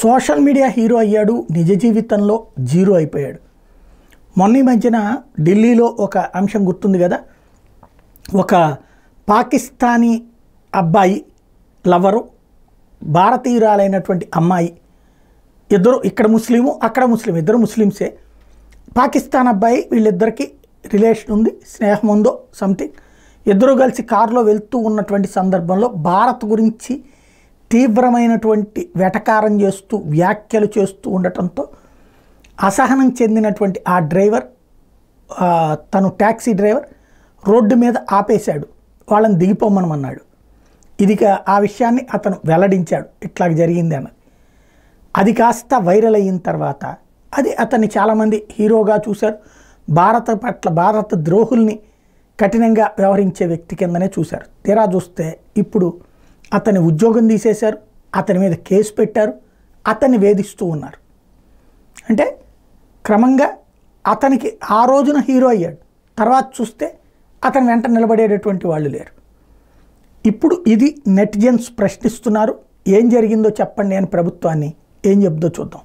Social media hero అయ్యాడు, నిజ జీవితంలో జీరో అయిపోయాడు. మొన్న ఈ మధ్యన ఢిల్లీలో ఒక అంశం గుర్తుంది కదా, ఒక పాకిస్తానీ అబ్బాయి లవరు, భారతీయురాలైనటువంటి అమ్మాయి, ఇద్దరు ఇక్కడ ముస్లిము అక్కడ ముస్లిం, ఇద్దరు ముస్లిమ్సే. పాకిస్తాన్ అబ్బాయి, వీళ్ళిద్దరికి రిలేషన్ ఉంది, స్నేహం ఉందో సంథింగ్. ఇద్దరు కలిసి కారులో వెళ్తూ ఉన్నటువంటి సందర్భంలో భారత్ గురించి తీవ్రమైనటువంటి వెటకారం చేస్తూ వ్యాఖ్యలు చేస్తూ ఉండటంతో అసహనం చెందినటువంటి ఆ డ్రైవర్, తను ట్యాక్సీ డ్రైవర్ రోడ్డు మీద ఆపేశాడు, వాళ్ళని దిగిపోమనమన్నాడు. ఆ విషయాన్ని అతను వెల్లడించాడు, ఇట్లా జరిగింది అన్నది. అది కాస్త వైరల్ అయిన తర్వాత అది అతన్ని చాలామంది హీరోగా చూశారు. భారత పట్ల, భారత ద్రోహుల్ని కఠినంగా వ్యవహరించే వ్యక్తి కిందనే చూశారు. తీరా చూస్తే ఇప్పుడు అతని ఉద్యోగం తీసేశారు, అతని మీద కేసు పెట్టారు, అతన్ని వేధిస్తూ ఉన్నారు. అంటే క్రమంగా అతనికి ఆ రోజున హీరో అయ్యాడు, తర్వాత చూస్తే అతని వెంట నిలబడేటటువంటి వాళ్ళు లేరు. ఇప్పుడు ఇది నెటిజన్స్ ప్రశ్నిస్తున్నారు. ఏం జరిగిందో చెప్పండి అని ప్రభుత్వాన్ని, ఏం చెప్దో చూద్దాం.